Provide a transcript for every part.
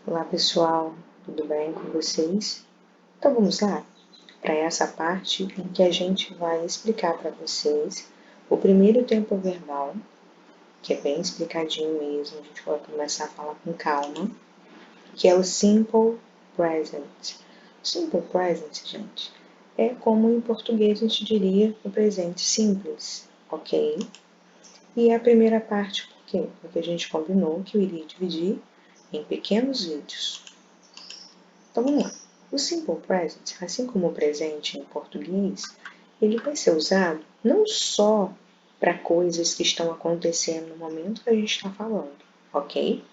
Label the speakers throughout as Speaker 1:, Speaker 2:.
Speaker 1: Olá pessoal, tudo bem com vocês? Então vamos lá para essa parte em que a gente vai explicar para vocês o primeiro tempo verbal, que é bem explicadinho mesmo, a gente vai começar a falar com calma, que é o Simple Present. Simple Present, gente, é como em português a gente diria o presente simples, ok? E a primeira parte, por quê? Porque a gente combinou que eu iria dividir em pequenos vídeos. Então vamos lá. O Simple Present, assim como o presente em português, ele vai ser usado não só para coisas que estão acontecendo no momento que a gente está falando, ok?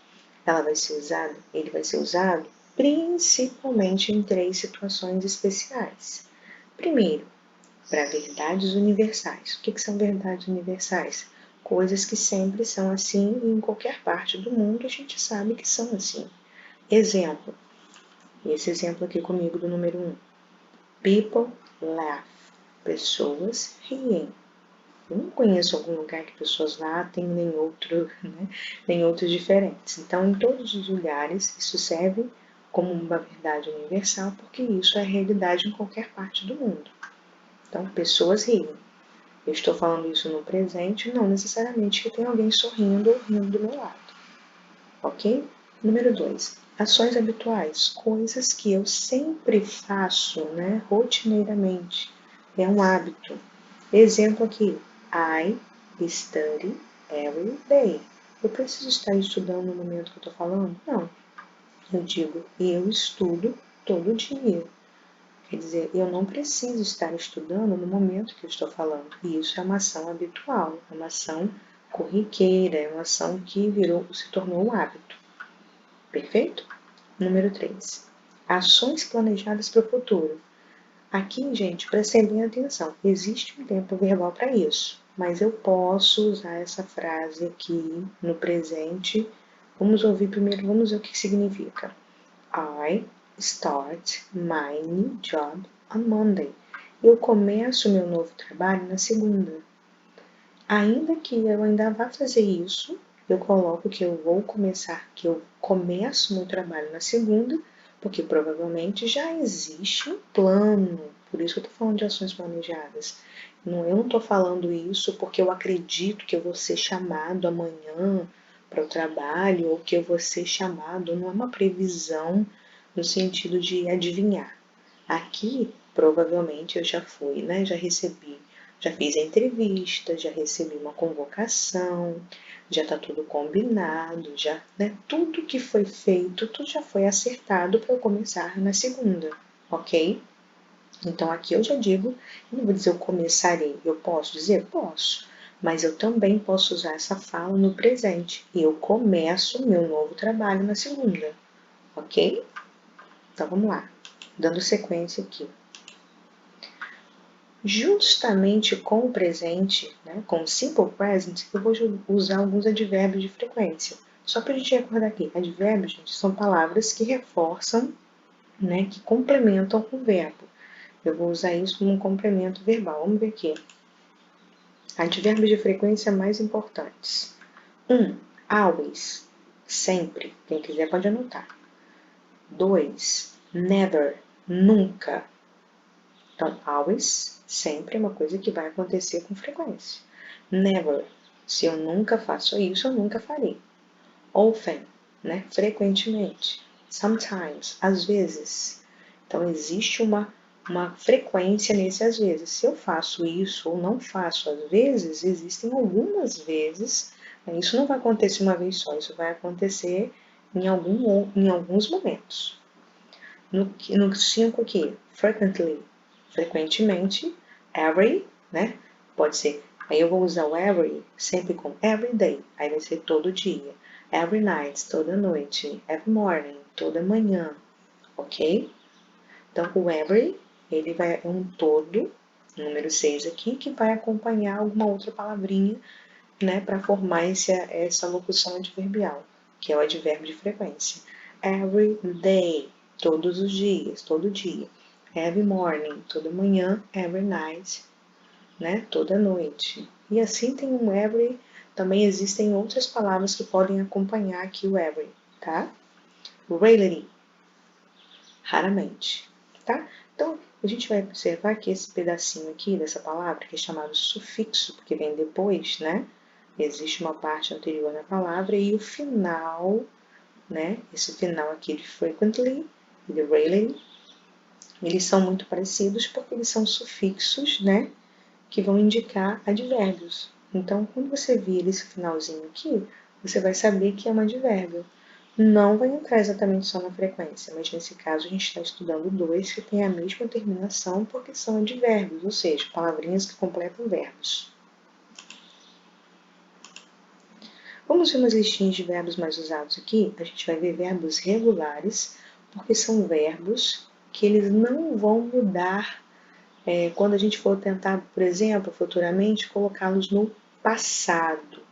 Speaker 1: Ele vai ser usado principalmente em três situações especiais. Primeiro, para verdades universais. O que são verdades universais? Coisas que sempre são assim e em qualquer parte do mundo a gente sabe que são assim. Exemplo, esse exemplo aqui comigo do número 1. People laugh. Pessoas riem. Eu não conheço algum lugar que pessoas latem, nem outro, né? Nem outros diferentes. Então, em todos os lugares, isso serve como uma verdade universal, porque isso é realidade em qualquer parte do mundo. Então, pessoas riem. Eu estou falando isso no presente, não necessariamente que tenha alguém sorrindo ou rindo do meu lado. Ok? Número 2. Ações habituais, coisas que eu sempre faço, né, rotineiramente. É um hábito. Exemplo aqui, I study every day. Eu preciso estar estudando no momento que eu estou falando? Não. Eu digo, eu estudo todo dia. Quer dizer, eu não preciso estar estudando no momento que eu estou falando. E isso é uma ação habitual, é uma ação corriqueira, é uma ação que se tornou um hábito. Perfeito? Número 3. Ações planejadas para o futuro. Aqui, gente, prestem bem atenção. Existe um tempo verbal para isso, mas eu posso usar essa frase aqui no presente. Vamos ouvir primeiro, vamos ver o que significa. I start my new job on Monday. Eu começo meu novo trabalho na segunda. Ainda que eu ainda vá fazer isso, eu coloco que eu vou começar, que eu começo meu trabalho na segunda, porque provavelmente já existe um plano. Por isso que eu estou falando de ações planejadas. Eu não estou falando isso porque eu acredito que eu vou ser chamado amanhã para o trabalho ou que eu vou ser chamado. Não é uma previsão no sentido de adivinhar. Aqui, provavelmente, eu já fui, né? Já fiz a entrevista, já recebi uma convocação, já está tudo combinado, já, né? Tudo que foi feito, tudo já foi acertado para eu começar na segunda, ok? Então aqui eu já digo, eu não vou dizer eu começarei, eu posso dizer? Posso, mas eu também posso usar essa fala no presente. Eu começo meu novo trabalho na segunda, ok? Então vamos lá, dando sequência aqui. Justamente com o presente, né, com o simple present, eu vou usar alguns advérbios de frequência. Só para a gente recordar aqui, advérbios, gente, são palavras que reforçam, né, que complementam o verbo. Eu vou usar isso como um complemento verbal. Vamos ver aqui. Advérbios de frequência mais importantes. 1. Always. Sempre. Quem quiser pode anotar. 2. Never. Nunca. Então, always, sempre é uma coisa que vai acontecer com frequência. Never, se eu nunca faço isso, eu nunca farei. Often, né? Frequentemente. Sometimes, às vezes. Então, existe uma frequência nesse às vezes. Se eu faço isso ou não faço às vezes, existem algumas vezes. Né? Isso não vai acontecer uma vez só, isso vai acontecer em alguns momentos. No 5 aqui, frequently, frequentemente, every, né? Pode ser, aí eu vou usar o every sempre com every day, aí vai ser todo dia. Every night, toda noite. Every morning, toda manhã, ok? Então, o every, ele é um todo, número 6 aqui, que vai acompanhar alguma outra palavrinha, né, para formar essa locução adverbial, que é o advérbio de frequência. Every day, todos os dias, todo dia. Every morning, toda manhã. Every night, né, toda noite. E assim tem um every, também existem outras palavras que podem acompanhar aqui o every, tá? rarely, raramente, tá? Então, a gente vai observar que esse pedacinho aqui dessa palavra, que é chamado sufixo, porque vem depois, né? Existe uma parte anterior na palavra e o final, né? Esse final aqui de frequently e de rarely, eles são muito parecidos porque eles são sufixos, né? Que vão indicar advérbios. Então, quando você vir esse finalzinho aqui, você vai saber que é um advérbio. Não vai entrar exatamente só na frequência, mas nesse caso a gente está estudando dois que têm a mesma terminação porque são advérbios, ou seja, palavrinhas que completam verbos. Vamos ver umas listinhas de verbos mais usados aqui. A gente vai ver verbos regulares, porque são verbos que eles não vão mudar quando a gente for tentar, por exemplo, futuramente, colocá-los no passado.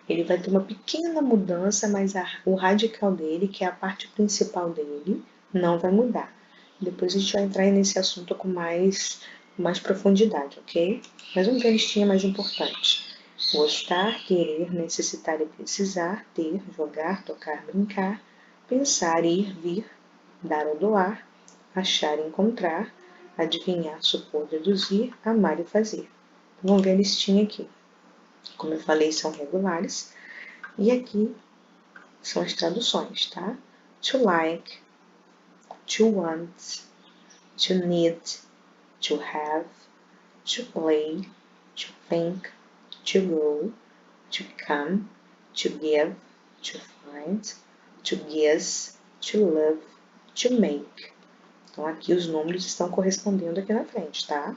Speaker 1: Ele vai ter uma pequena mudança, mas o radical dele, que é a parte principal dele, não vai mudar. Depois a gente vai entrar nesse assunto com mais profundidade, ok? Mas vamos ver a listinha mais importante. Gostar, querer, necessitar e precisar, ter, jogar, tocar, brincar, pensar, ir, vir, dar ou doar, achar e encontrar, adivinhar, supor, deduzir, amar e fazer. Vamos ver a listinha aqui. Como eu falei, são regulares. E aqui são as traduções, tá? To like, to want, to need, to have, to play, to think, to go, to become, to give, to find, to guess, to love, to make. Então, aqui os números estão correspondendo aqui na frente, tá?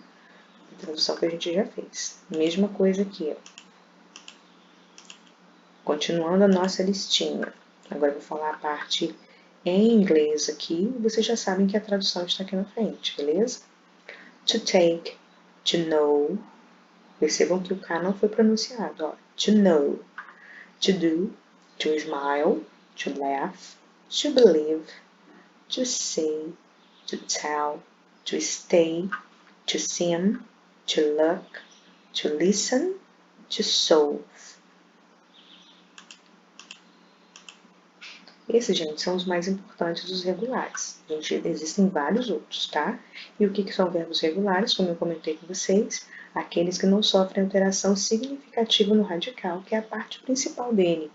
Speaker 1: A tradução que a gente já fez. Mesma coisa aqui, ó. Continuando a nossa listinha. Agora eu vou falar a parte em inglês aqui. Vocês já sabem que a tradução está aqui na frente, beleza? To take, to know. Percebam que o K não foi pronunciado, ó. To know. To do, to smile, to laugh, to believe, to say, to tell, to stay, to sing, to look, to listen, to solve. Esses, gente, são os mais importantes dos regulares. Existem vários outros, tá? E o que são verbos regulares? Como eu comentei com vocês, aqueles que não sofrem alteração significativa no radical, que é a parte principal dele,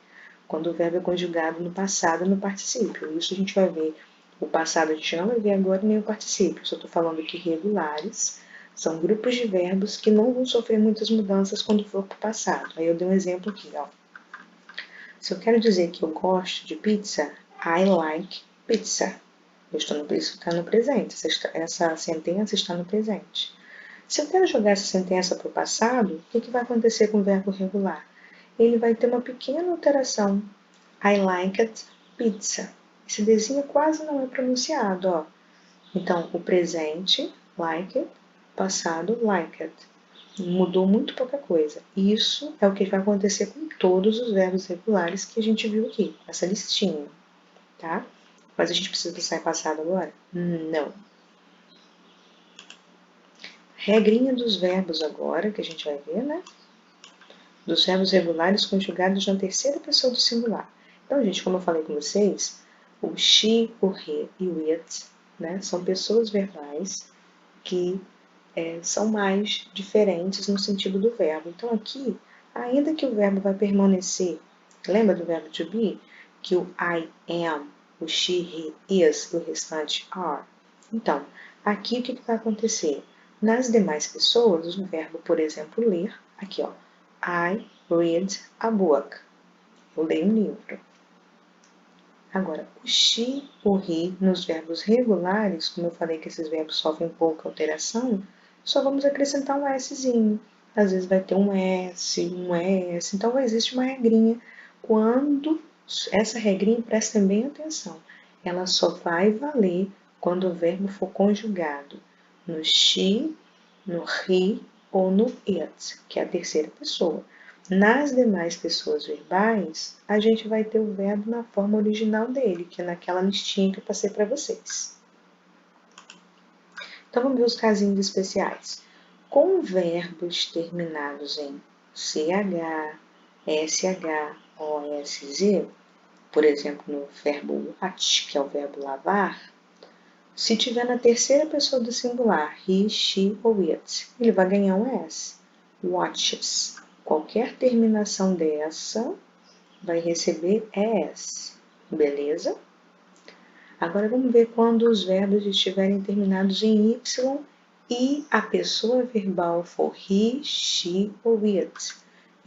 Speaker 1: quando o verbo é conjugado no passado e no particípio. Isso a gente vai ver. O passado a gente não vai ver agora, nem o particípio. Só estou falando que regulares são grupos de verbos que não vão sofrer muitas mudanças quando for para o passado. Aí eu dei um exemplo aqui, ó. Se eu quero dizer que eu gosto de pizza, I like pizza. Isso está no presente, essa sentença está no presente. Se eu quero jogar essa sentença para o passado, o que vai acontecer com o verbo regular? Ele vai ter uma pequena alteração. I liked pizza. Esse Dzinho quase não é pronunciado, ó. Então, o presente, liked, passado, liked. Mudou muito pouca coisa. Isso é o que vai acontecer com todos os verbos regulares que a gente viu aqui, essa listinha, tá? Mas a gente precisa pensar em passado agora? Não. Regrinha dos verbos agora, que a gente vai ver, né? Dos verbos regulares conjugados na terceira pessoa do singular. Então, gente, como eu falei com vocês, o she, o he e o it, né, são pessoas verbais que são mais diferentes no sentido do verbo. Então, aqui, ainda que o verbo vai permanecer, lembra do verbo to be? Que o I am, o she, he, is e o restante are. Então, aqui o que vai acontecer? Nas demais pessoas, o verbo, por exemplo, ler, aqui ó, I read a book. Eu leio um livro. Agora, o she, o he, nos verbos regulares, como eu falei que esses verbos sofrem pouca alteração, só vamos acrescentar um Szinho. Às vezes vai ter um S. Então, existe uma regrinha. Quando essa regrinha, prestem bem atenção, ela só vai valer quando o verbo for conjugado no she, no he ou no it, que é a terceira pessoa. Nas demais pessoas verbais, a gente vai ter o verbo na forma original dele, que é naquela listinha que eu passei para vocês. Então, vamos ver os casinhos especiais. Com verbos terminados em CH, SH, OSZ, por exemplo, no verbo watch, que é o verbo lavar, se tiver na terceira pessoa do singular, he, she ou it, ele vai ganhar um S. Watches. Qualquer terminação dessa vai receber ES. Beleza? Agora vamos ver quando os verbos estiverem terminados em Y e a pessoa verbal for he, she ou it.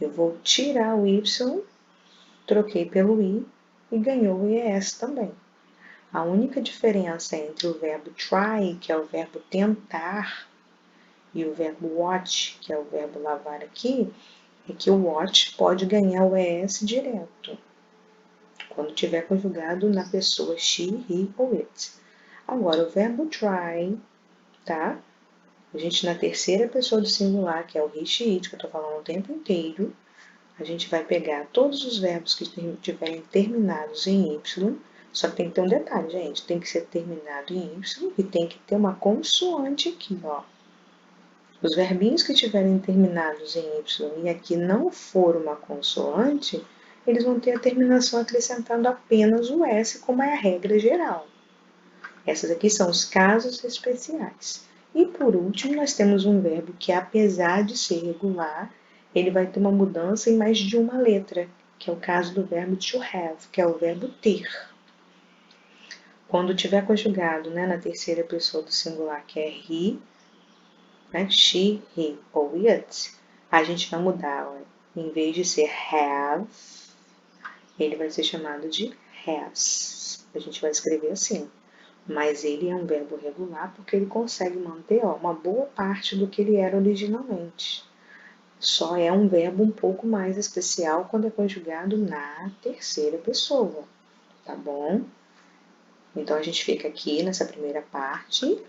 Speaker 1: Eu vou tirar o Y, troquei pelo I e ganhou o ES também. A única diferença entre o verbo try, que é o verbo tentar, e o verbo watch, que é o verbo lavar aqui, é que o watch pode ganhar o ES direto, quando tiver conjugado na pessoa she, he ou it. Agora, o verbo try, tá? A gente, na terceira pessoa do singular, que é o he, she, it, que eu tô falando o tempo inteiro, a gente vai pegar todos os verbos que tiverem terminados em Y, só que tem que ter um detalhe, gente, tem que ser terminado em Y e tem que ter uma consoante aqui, ó. Os verbinhos que tiverem terminados em Y e aqui não for uma consoante, eles vão ter a terminação acrescentando apenas o S, como é a regra geral. Essas aqui são os casos especiais. E por último, nós temos um verbo que, apesar de ser regular, ele vai ter uma mudança em mais de uma letra, que é o caso do verbo to have, que é o verbo ter. Quando tiver conjugado, né, na terceira pessoa do singular, que é he, né, she, he ou it, a gente vai mudar. Ó. Em vez de ser have, ele vai ser chamado de has. A gente vai escrever assim. Mas ele é um verbo regular porque ele consegue manter uma boa parte do que ele era originalmente. Só é um verbo um pouco mais especial quando é conjugado na terceira pessoa, tá bom? Então a gente fica aqui nessa primeira parte.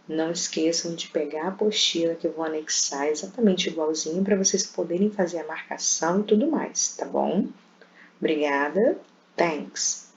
Speaker 1: Não esqueçam de pegar a apostila que eu vou anexar exatamente igualzinho para vocês poderem fazer a marcação e tudo mais, tá bom? Obrigada, thanks!